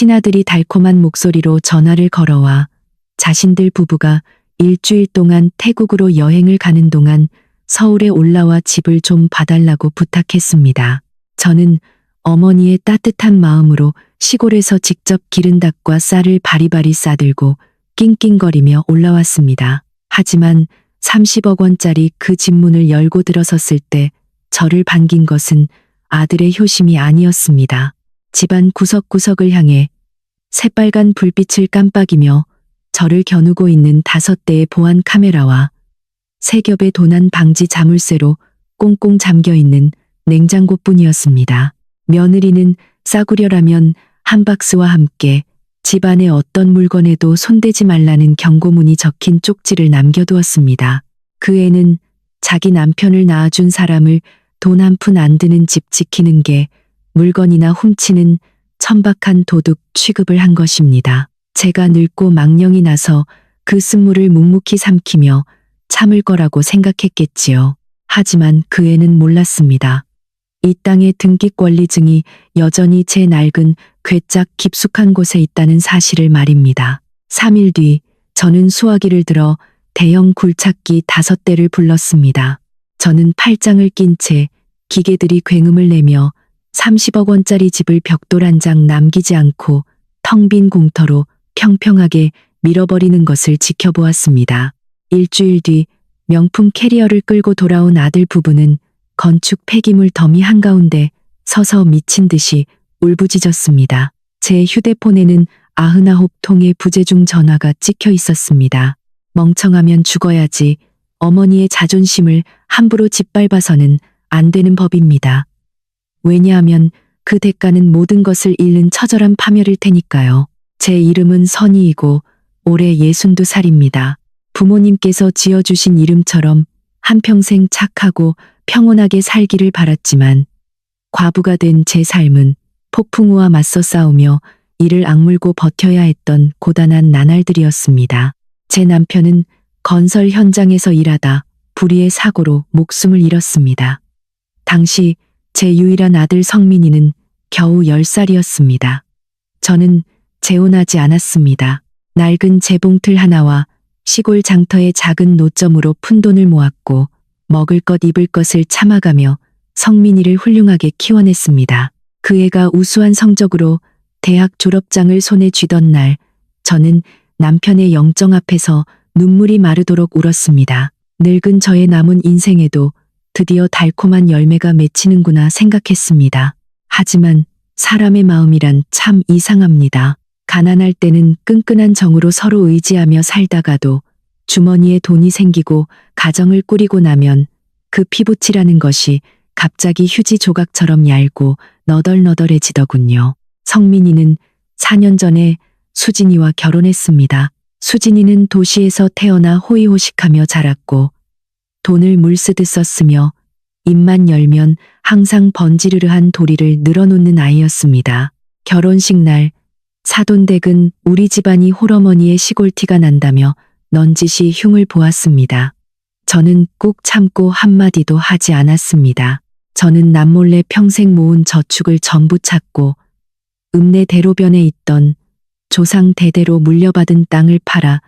친아들이 달콤한 목소리로 전화를 걸어와 자신들 부부가 일주일 동안 태국으로 여행을 가는 동안 서울에 올라와 집을 좀 봐달라고 부탁했습니다. 저는 어머니의 따뜻한 마음으로 시골에서 직접 기른 닭과 쌀을 바리바리 싸들고 낑낑거리며 올라왔습니다. 하지만 30억 원짜리 그 집 문을 열고 들어섰을 때 저를 반긴 것은 아들의 효심이 아니었습니다. 집안 구석구석을 향해 새빨간 불빛을 깜빡이며 저를 겨누고 있는 5대의 보안 카메라와 3겹의 도난 방지 자물쇠로 꽁꽁 잠겨있는 냉장고뿐이었습니다. 며느리는 싸구려라면 한 박스와 함께 집 안의 어떤 물건에도 손대지 말라는 경고문이 적힌 쪽지를 남겨두었습니다. 그 애는 자기 남편을 낳아준 사람을 돈 한 푼 안 드는 집 지키는 게 물건이나 훔치는 천박한 도둑 취급을 한 것입니다. 제가 늙고 망령이 나서 그 쓴물을 묵묵히 삼키며 참을 거라고 생각했겠지요. 하지만 그 애는 몰랐습니다. 이 땅의 등기 권리증이 여전히 제 낡은 괴짝 깊숙한 곳에 있다는 사실을 말입니다. 3일 뒤 저는 수화기를 들어 대형 굴착기 5대를 불렀습니다. 저는 팔짱을 낀 채 기계들이 굉음을 내며 30억 원짜리 집을 벽돌 한 장 남기지 않고 텅 빈 공터로 평평하게 밀어버리는 것을 지켜보았습니다. 일주일 뒤 명품 캐리어를 끌고 돌아온 아들 부부는 건축 폐기물 더미 한가운데 서서 미친 듯이 울부짖었습니다. 제 휴대폰에는 99통의 부재중 전화가 찍혀 있었습니다. 멍청하면 죽어야지. 어머니의 자존심을 함부로 짓밟아서는 안 되는 법입니다. 왜냐하면 그 대가는 모든 것을 잃는 처절한 파멸일 테니까요. 제 이름은 선희이고 올해 62살입니다. 부모님께서 지어주신 이름처럼 한평생 착하고 평온하게 살기를 바랐지만 과부가 된 제 삶은 폭풍우와 맞서 싸우며 이를 악물고 버텨야 했던 고단한 나날들이었습니다. 제 남편은 건설 현장에서 일하다 불의의 사고로 목숨을 잃었습니다. 당시 제 유일한 아들 성민이는 겨우 10살이었습니다. 저는 재혼하지 않았습니다. 낡은 재봉틀 하나와 시골 장터의 작은 노점으로 푼돈을 모았고 먹을 것 입을 것을 참아가며 성민이를 훌륭하게 키워냈습니다. 그 애가 우수한 성적으로 대학 졸업장을 손에 쥐던 날 저는 남편의 영정 앞에서 눈물이 마르도록 울었습니다. 늙은 저의 남은 인생에도 드디어 달콤한 열매가 맺히는구나 생각했습니다. 하지만 사람의 마음이란 참 이상합니다. 가난할 때는 끈끈한 정으로 서로 의지하며 살다가도 주머니에 돈이 생기고 가정을 꾸리고 나면 그 피부치라는 것이 갑자기 휴지 조각처럼 얇고 너덜너덜해지더군요. 성민이는 4년 전에 수진이와 결혼했습니다. 수진이는 도시에서 태어나 호의호식하며 자랐고 돈을 물쓰듯 썼으며 입만 열면 항상 번지르르한 도리를 늘어놓는 아이였습니다. 결혼식 날 사돈댁은 우리 집안이 홀어머니의 시골티가 난다며 넌지시 흉을 보았습니다. 저는 꾹 참고 한마디도 하지 않았습니다. 저는 남몰래 평생 모은 저축을 전부 찾고 읍내 대로변에 있던 조상 대대로 물려받은 땅을 팔아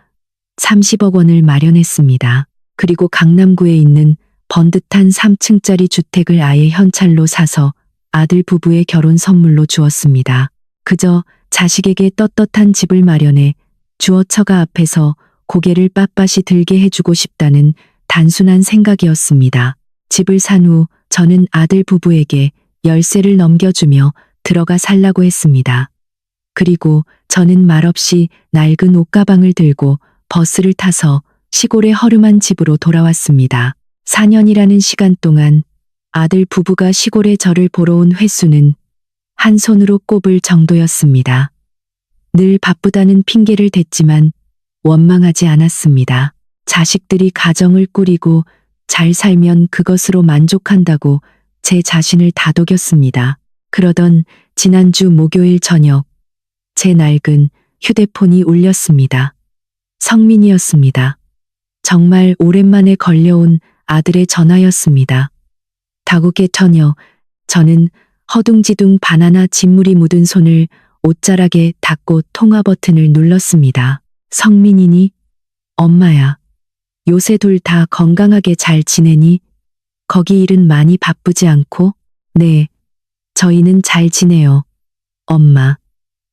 30억 원을 마련했습니다. 그리고 강남구에 있는 번듯한 3층짜리 주택을 아예 현찰로 사서 아들 부부의 결혼 선물로 주었습니다. 그저 자식에게 떳떳한 집을 마련해 주어처가 앞에서 고개를 빳빳이 들게 해주고 싶다는 단순한 생각이었습니다. 집을 산 후 저는 아들 부부에게 열쇠를 넘겨주며 들어가 살라고 했습니다. 그리고 저는 말없이 낡은 옷가방을 들고 버스를 타서 시골의 허름한 집으로 돌아왔습니다. 4년이라는 시간 동안 아들 부부가 시골에 저를 보러 온 횟수는 한 손으로 꼽을 정도였습니다. 늘 바쁘다는 핑계를 댔지만 원망하지 않았습니다. 자식들이 가정을 꾸리고 잘 살면 그것으로 만족한다고 제 자신을 다독였습니다. 그러던 지난주 목요일 저녁 제 낡은 휴대폰이 울렸습니다. 성민이었습니다. 정말 오랜만에 걸려온 아들의 전화였습니다. 다국의 처녀, 저는 허둥지둥 바나나 진물이 묻은 손을 옷자락에 닿고 통화 버튼을 눌렀습니다. 성민이니? 엄마야. 요새 둘 다 건강하게 잘 지내니? 거기 일은 많이 바쁘지 않고? 네. 저희는 잘 지내요. 엄마.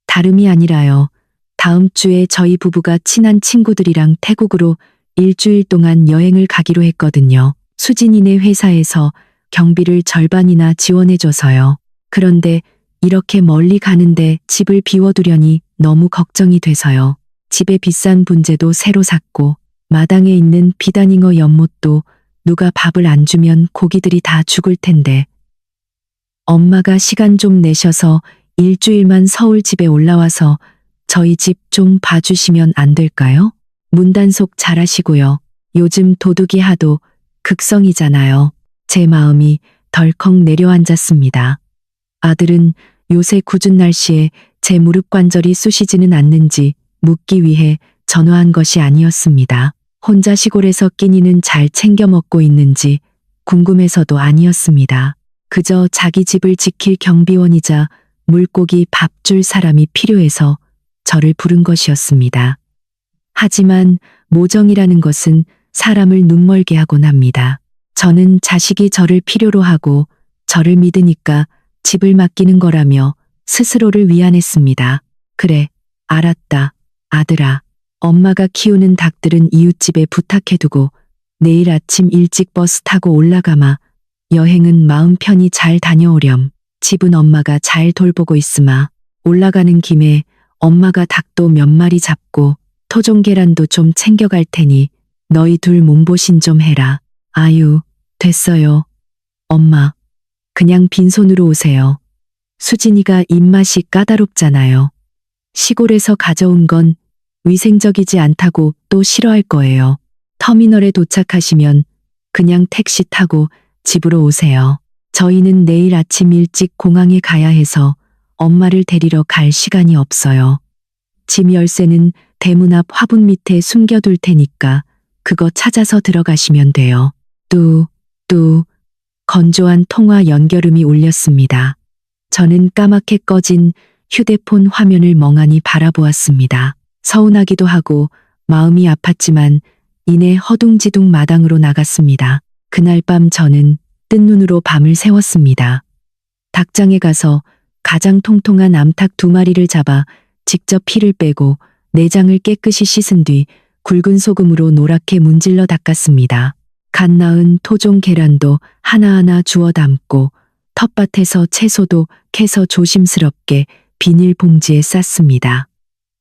다름이 아니라요. 다음 주에 저희 부부가 친한 친구들이랑 태국으로 일주일 동안 여행을 가기로 했거든요. 수진이네 회사에서 경비를 절반이나 지원해줘서요. 그런데 이렇게 멀리 가는데 집을 비워두려니 너무 걱정이 돼서요. 집에 비싼 분재도 새로 샀고 마당에 있는 비단잉어 연못도 누가 밥을 안 주면 고기들이 다 죽을 텐데. 엄마가 시간 좀 내셔서 일주일만 서울 집에 올라와서 저희 집 좀 봐주시면 안 될까요? 문단속 잘하시고요. 요즘 도둑이 하도 극성이잖아요. 제 마음이 덜컥 내려앉았습니다. 아들은 요새 궂은 날씨에 제 무릎 관절이 쑤시지는 않는지 묻기 위해 전화한 것이 아니었습니다. 혼자 시골에서 끼니는 잘 챙겨 먹고 있는지 궁금해서도 아니었습니다. 그저 자기 집을 지킬 경비원이자 물고기 밥 줄 사람이 필요해서 저를 부른 것이었습니다. 하지만 모정이라는 것은 사람을 눈멀게 하곤 합니다. 저는 자식이 저를 필요로 하고 저를 믿으니까 집을 맡기는 거라며 스스로를 위안했습니다. 그래, 알았다, 아들아. 엄마가 키우는 닭들은 이웃집에 부탁해두고 내일 아침 일찍 버스 타고 올라가마. 여행은 마음 편히 잘 다녀오렴. 집은 엄마가 잘 돌보고 있으마. 올라가는 김에 엄마가 닭도 몇 마리 잡고 토종 계란도 좀 챙겨갈 테니 너희 둘 몸보신 좀 해라. 아유, 됐어요. 엄마, 그냥 빈손으로 오세요. 수진이가 입맛이 까다롭잖아요. 시골에서 가져온 건 위생적이지 않다고 또 싫어할 거예요. 터미널에 도착하시면 그냥 택시 타고 집으로 오세요. 저희는 내일 아침 일찍 공항에 가야 해서 엄마를 데리러 갈 시간이 없어요. 짐 열쇠는 대문 앞 화분 밑에 숨겨둘 테니까 그거 찾아서 들어가시면 돼요. 뚜, 건조한 통화 연결음이 울렸습니다. 저는 까맣게 꺼진 휴대폰 화면을 멍하니 바라보았습니다. 서운하기도 하고 마음이 아팠지만 이내 허둥지둥 마당으로 나갔습니다. 그날 밤 저는 뜬 눈으로 밤을 새웠습니다. 닭장에 가서 가장 통통한 암탉 2마리를 잡아 직접 피를 빼고 내장을 깨끗이 씻은 뒤 굵은 소금으로 노랗게 문질러 닦았습니다. 갓 낳은 토종 계란도 하나하나 주워 담고 텃밭에서 채소도 캐서 조심스럽게 비닐봉지에 쌌습니다.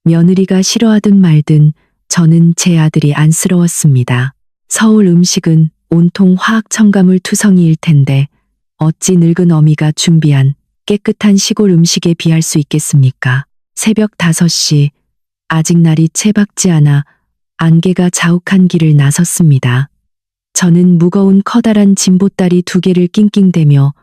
며느리가 싫어하든 말든 저는 제 아들이 안쓰러웠습니다. 서울 음식은 온통 화학 첨가물 투성이일 텐데 어찌 늙은 어미가 준비한 깨끗한 시골 음식에 비할 수 있겠습니까? 새벽 5시, 아직 날이 채 밝지 않아 안개가 자욱한 길을 나섰습니다. 저는 무거운 커다란 짐보따리 2개를 낑낑대며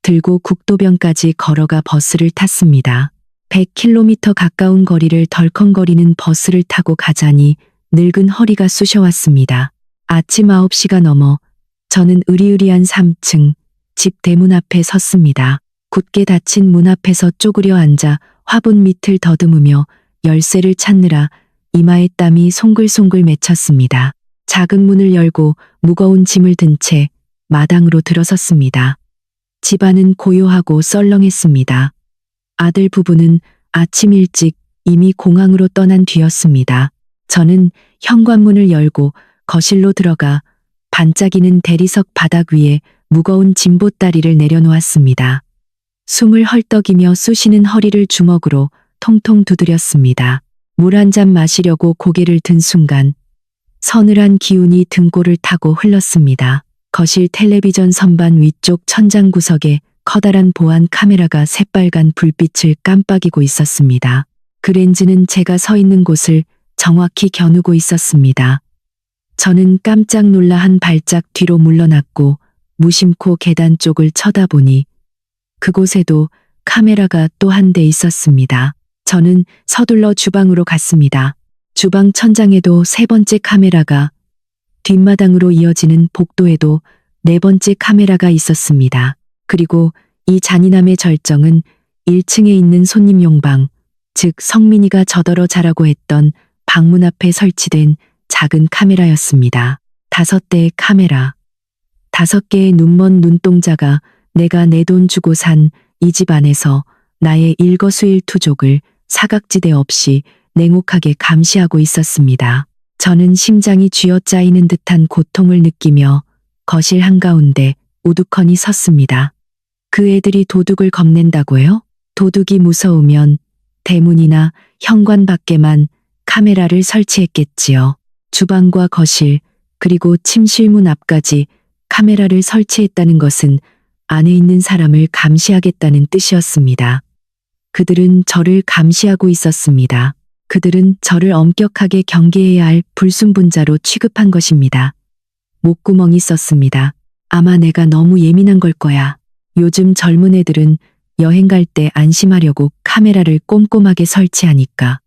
들고 국도변까지 걸어가 버스를 탔습니다. 100km 가까운 거리를 덜컹거리는 버스를 타고 가자니 늙은 허리가 쑤셔왔습니다. 아침 9시가 넘어 저는 으리으리한 3층 집 대문 앞에 섰습니다. 굳게 닫힌 문 앞에서 쪼그려 앉아 화분 밑을 더듬으며 열쇠를 찾느라 이마에 땀이 송글송글 맺혔습니다. 작은 문을 열고 무거운 짐을 든 채 마당으로 들어섰습니다. 집안은 고요하고 썰렁했습니다. 아들 부부는 아침 일찍 이미 공항으로 떠난 뒤였습니다. 저는 현관문을 열고 거실로 들어가 반짝이는 대리석 바닥 위에 무거운 짐보따리를 내려놓았습니다. 숨을 헐떡이며 쑤시는 허리를 주먹으로 통통 두드렸습니다. 물 한 잔 마시려고 고개를 든 순간 서늘한 기운이 등골을 타고 흘렀습니다. 거실 텔레비전 선반 위쪽 천장 구석에 커다란 보안 카메라가 새빨간 불빛을 깜빡이고 있었습니다. 그 렌즈는 제가 서 있는 곳을 정확히 겨누고 있었습니다. 저는 깜짝 놀라 한 발짝 뒤로 물러났고 무심코 계단 쪽을 쳐다보니 그곳에도 카메라가 또 한 대 있었습니다. 저는 서둘러 주방으로 갔습니다. 주방 천장에도 3번째 카메라가, 뒷마당으로 이어지는 복도에도 4번째 카메라가 있었습니다. 그리고 이 잔인함의 절정은 1층에 있는 손님용 방, 즉 성민이가 저더러 자라고 했던 방문 앞에 설치된 작은 카메라였습니다. 5대의 카메라. 5개의 눈먼 눈동자가 내가 내 돈 주고 산 이 집 안에서 나의 일거수일투족을 사각지대 없이 냉혹하게 감시하고 있었습니다. 저는 심장이 쥐어짜이는 듯한 고통을 느끼며 거실 한가운데 우두커니 섰습니다. 그 애들이 도둑을 겁낸다고요? 도둑이 무서우면 대문이나 현관 밖에만 카메라를 설치했겠지요. 주방과 거실, 그리고 침실문 앞까지 카메라를 설치했다는 것은 안에 있는 사람을 감시하겠다는 뜻이었습니다. 그들은 저를 감시하고 있었습니다. 그들은 저를 엄격하게 경계해야 할 불순분자로 취급한 것입니다. 목구멍이 썼습니다. 아마 내가 너무 예민한 걸 거야. 요즘 젊은 애들은 여행 갈 때 안심하려고 카메라를 꼼꼼하게 설치하니까.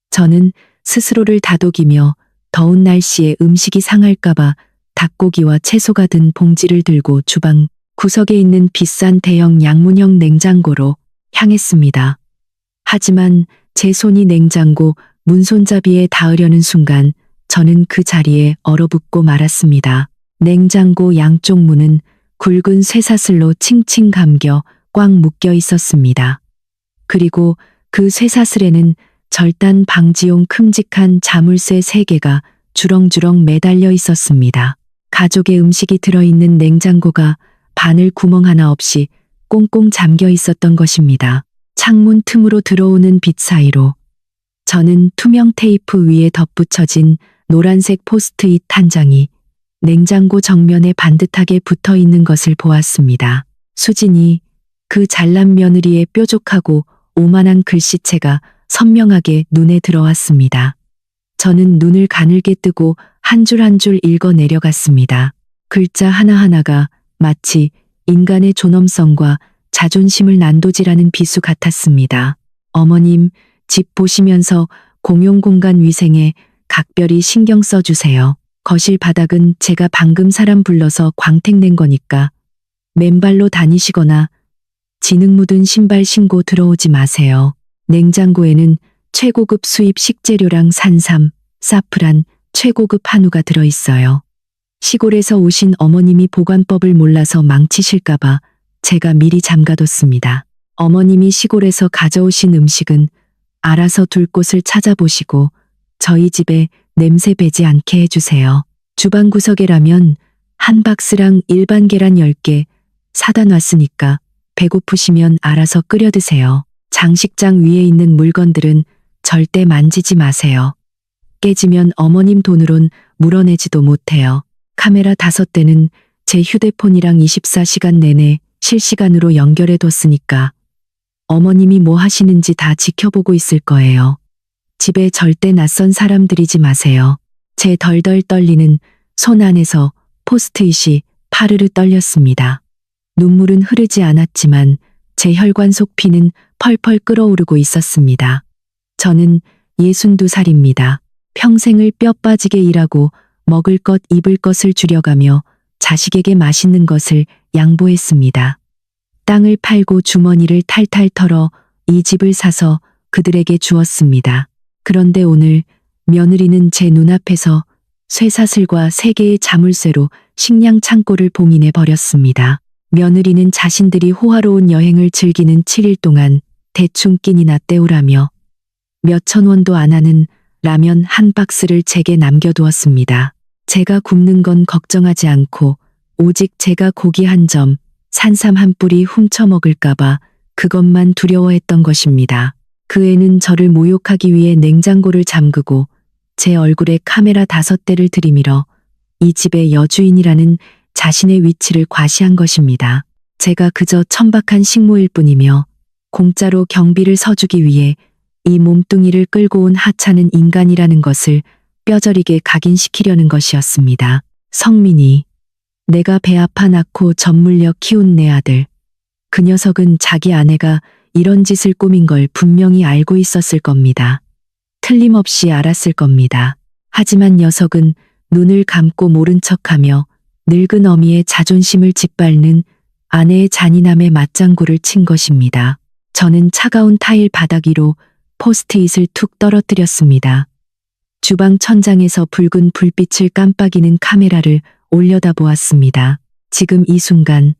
저는 스스로를 다독이며 더운 날씨에 음식이 상할까봐 닭고기와 채소가 든 봉지를 들고 주방 구석에 있는 비싼 대형 양문형 냉장고로 향했습니다. 하지만 제 손이 냉장고 문손잡이에 닿으려는 순간 저는 그 자리에 얼어붙고 말았습니다. 냉장고 양쪽 문은 굵은 쇠사슬로 칭칭 감겨 꽉 묶여 있었습니다. 그리고 그 쇠사슬에는 절단 방지용 큼직한 자물쇠 3개가 주렁주렁 매달려 있었습니다. 가족의 음식이 들어있는 냉장고가 바늘 구멍 하나 없이 꽁꽁 잠겨 있었던 것입니다. 창문 틈으로 들어오는 빛 사이로 저는 투명 테이프 위에 덧붙여진 노란색 포스트잇 한 장이 냉장고 정면에 반듯하게 붙어 있는 것을 보았습니다. 수진이, 그 잘난 며느리의 뾰족하고 오만한 글씨체가 선명하게 눈에 들어왔습니다. 저는 눈을 가늘게 뜨고 한 줄 한 줄 읽어 내려갔습니다. 글자 하나하나가 마치 인간의 존엄성과 자존심을 난도질하는 비수 같았습니다. 어머님, 집 보시면서 공용공간 위생에 각별히 신경 써주세요. 거실 바닥은 제가 방금 사람 불러서 광택낸 거니까 맨발로 다니시거나 진흙 묻은 신발 신고 들어오지 마세요. 냉장고에는 최고급 수입 식재료랑 산삼, 사프란, 최고급 한우가 들어있어요. 시골에서 오신 어머님이 보관법을 몰라서 망치실까봐 제가 미리 잠가뒀습니다. 어머님이 시골에서 가져오신 음식은 알아서 둘 곳을 찾아보시고 저희 집에 냄새 배지 않게 해주세요. 주방 구석에라면 한 박스랑 일반 계란 10개 사다 놨으니까 배고프시면 알아서 끓여 드세요. 장식장 위에 있는 물건들은 절대 만지지 마세요. 깨지면 어머님 돈으론 물어내지도 못해요. 카메라 5대는 제 휴대폰이랑 24시간 내내 실시간으로 연결해 뒀으니까 어머님이 뭐 하시는지 다 지켜보고 있을 거예요. 집에 절대 낯선 사람 들이지 마세요. 제 덜덜 떨리는 손 안에서 포스트잇이 파르르 떨렸습니다. 눈물은 흐르지 않았지만 제 혈관 속 피는 펄펄 끓어오르고 있었습니다. 저는 62살입니다. 평생을 뼈 빠지게 일하고 먹을 것 입을 것을 줄여가며 자식에게 맛있는 것을 양보했습니다. 땅을 팔고 주머니를 탈탈 털어 이 집을 사서 그들에게 주었습니다. 그런데 오늘 며느리는 제 눈앞에서 쇠사슬과 3개의 자물쇠로 식량 창고를 봉인해 버렸습니다. 며느리는 자신들이 호화로운 여행을 즐기는 7일 동안 대충 끼니나 때우라며 몇천 원도 안 하는 라면 한 박스를 제게 남겨두었습니다. 제가 굶는 건 걱정하지 않고 오직 제가 고기 한 점, 산삼 한 뿌리 훔쳐 먹을까봐 그것만 두려워했던 것입니다. 그 애는 저를 모욕하기 위해 냉장고를 잠그고 제 얼굴에 카메라 5대를 들이밀어 이 집의 여주인이라는 자신의 위치를 과시한 것입니다. 제가 그저 천박한 식모일 뿐이며 공짜로 경비를 서주기 위해 이 몸뚱이를 끌고 온 하찮은 인간이라는 것을 뼈저리게 각인시키려는 것이었습니다. 성민이, 내가 배 아파 낳고 젖물려 키운 내 아들. 그 녀석은 자기 아내가 이런 짓을 꾸민 걸 분명히 알고 있었을 겁니다. 틀림없이 알았을 겁니다. 하지만 녀석은 눈을 감고 모른 척하며 늙은 어미의 자존심을 짓밟는 아내의 잔인함에 맞장구를 친 것입니다. 저는 차가운 타일 바닥 위로 포스트잇을 툭 떨어뜨렸습니다. 주방 천장에서 붉은 불빛을 깜빡이는 카메라를 올려다보았습니다. 지금 이 순간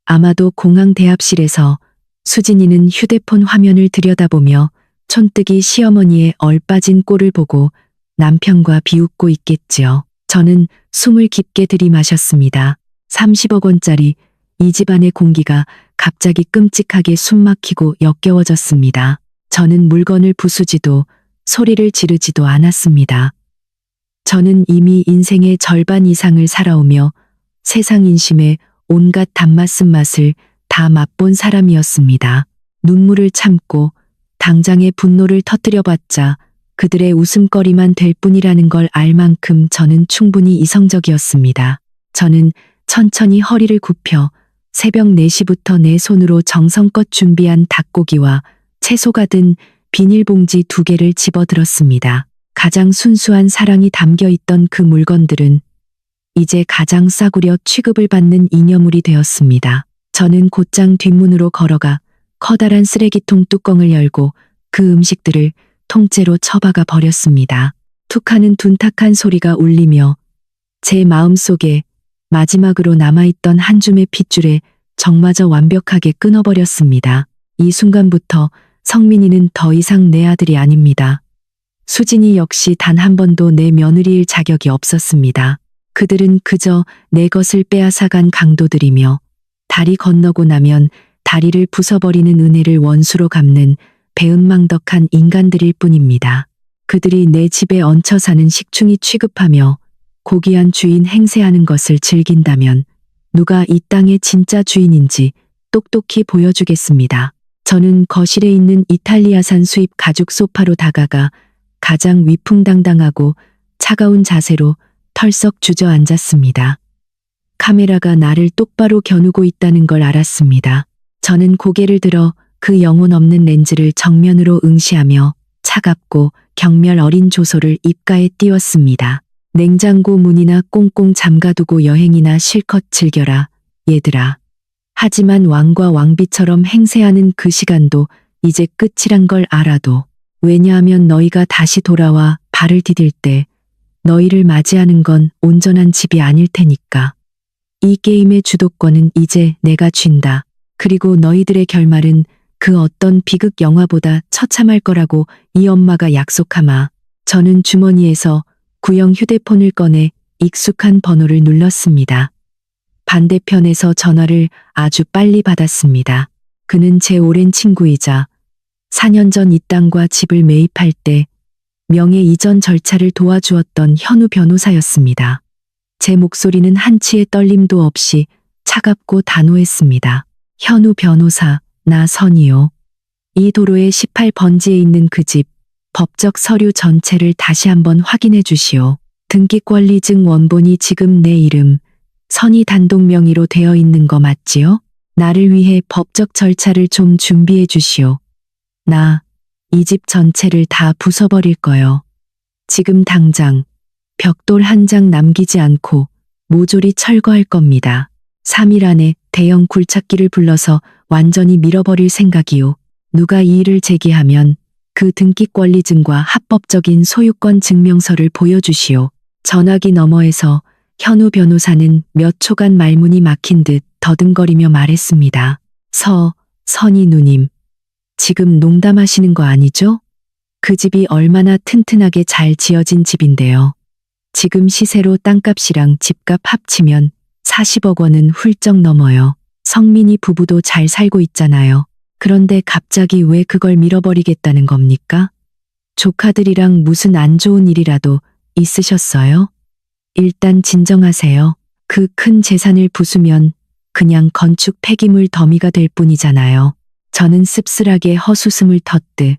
아마도 공항 대합실에서 수진이는 휴대폰 화면을 들여다보며 촌뜨기 시어머니의 얼빠진 꼴을 보고 남편과 비웃고 있겠지요. 저는 숨을 깊게 들이마셨습니다. 30억 원짜리 이 집안의 공기가 갑자기 끔찍하게 숨막히고 역겨워졌습니다. 저는 물건을 부수지도 소리를 지르지도 않았습니다. 저는 이미 인생의 절반 이상을 살아오며 세상 인심의 온갖 단맛 쓴맛을 다 맛본 사람이었습니다. 눈물을 참고 당장의 분노를 터뜨려봤자 그들의 웃음거리만 될 뿐이라는 걸 알 만큼 저는 충분히 이성적이었습니다. 저는 천천히 허리를 굽혀 새벽 4시부터 내 손으로 정성껏 준비한 닭고기와 채소가 든 비닐봉지 2개를 집어들었습니다. 가장 순수한 사랑이 담겨 있던 그 물건들은 이제 가장 싸구려 취급을 받는 이녀물이 되었습니다. 저는 곧장 뒷문으로 걸어가 커다란 쓰레기통 뚜껑을 열고 그 음식들을 통째로 처박아 버렸습니다. 툭하는 둔탁한 소리가 울리며 제 마음속에 마지막으로 남아있던 한 줌의 핏줄에 정마저 완벽하게 끊어버렸습니다. 이 순간부터 성민이는 더 이상 내 아들이 아닙니다. 수진이 역시 단 한 번도 내 며느리일 자격이 없었습니다. 그들은 그저 내 것을 빼앗아간 강도들이며 다리 건너고 나면 다리를 부숴버리는 은혜를 원수로 갚는 배은망덕한 인간들일 뿐입니다. 그들이 내 집에 얹혀 사는 식충이 취급하며 고귀한 주인 행세하는 것을 즐긴다면 누가 이 땅의 진짜 주인인지 똑똑히 보여주겠습니다. 저는 거실에 있는 이탈리아산 수입 가죽 소파로 다가가 가장 위풍당당하고 차가운 자세로 털썩 주저앉았습니다. 카메라가 나를 똑바로 겨누고 있다는 걸 알았습니다. 저는 고개를 들어 그 영혼 없는 렌즈를 정면으로 응시하며 차갑고 경멸 어린 조소를 입가에 띄웠습니다. 냉장고 문이나 꽁꽁 잠가두고 여행이나 실컷 즐겨라, 얘들아. 하지만 왕과 왕비처럼 행세하는 그 시간도 이제 끝이란 걸 알아도. 왜냐하면 너희가 다시 돌아와 발을 디딜 때 너희를 맞이하는 건 온전한 집이 아닐 테니까. 이 게임의 주도권은 이제 내가 쥔다. 그리고 너희들의 결말은 그 어떤 비극 영화보다 처참할 거라고 이 엄마가 약속하마. 저는 주머니에서 구형 휴대폰을 꺼내 익숙한 번호를 눌렀습니다. 반대편에서 전화를 아주 빨리 받았습니다. 그는 제 오랜 친구이자 4년 전 이 땅과 집을 매입할 때 명예 이전 절차를 도와주었던 현우 변호사였습니다. 제 목소리는 한치의 떨림도 없이 차갑고 단호했습니다. 현우 변호사, 나 선이요. 이 도로의 18번지에 있는 그 집, 법적 서류 전체를 다시 한번 확인해 주시오. 등기권리증 원본이 지금 내 이름, 선이 단독 명의로 되어 있는 거 맞지요? 나를 위해 법적 절차를 좀 준비해 주시오. 나 이 집 전체를 다 부숴버릴 거요. 지금 당장 벽돌 한 장 남기지 않고 모조리 철거할 겁니다. 3일 안에 대형 굴착기를 불러서 완전히 밀어버릴 생각이요. 누가 이 일을 제기하면 그 등기권리증과 합법적인 소유권 증명서를 보여주시오. 전화기 너머에서 현우 변호사는 몇 초간 말문이 막힌 듯 더듬거리며 말했습니다. 선희 누님. 지금 농담하시는 거 아니죠? 그 집이 얼마나 튼튼하게 잘 지어진 집인데요. 지금 시세로 땅값이랑 집값 합치면 40억 원은 훌쩍 넘어요. 성민이 부부도 잘 살고 있잖아요. 그런데 갑자기 왜 그걸 밀어버리겠다는 겁니까? 조카들이랑 무슨 안 좋은 일이라도 있으셨어요? 일단 진정하세요. 그 큰 재산을 부수면 그냥 건축 폐기물 더미가 될 뿐이잖아요. 저는 씁쓸하게 헛웃음을 텄듯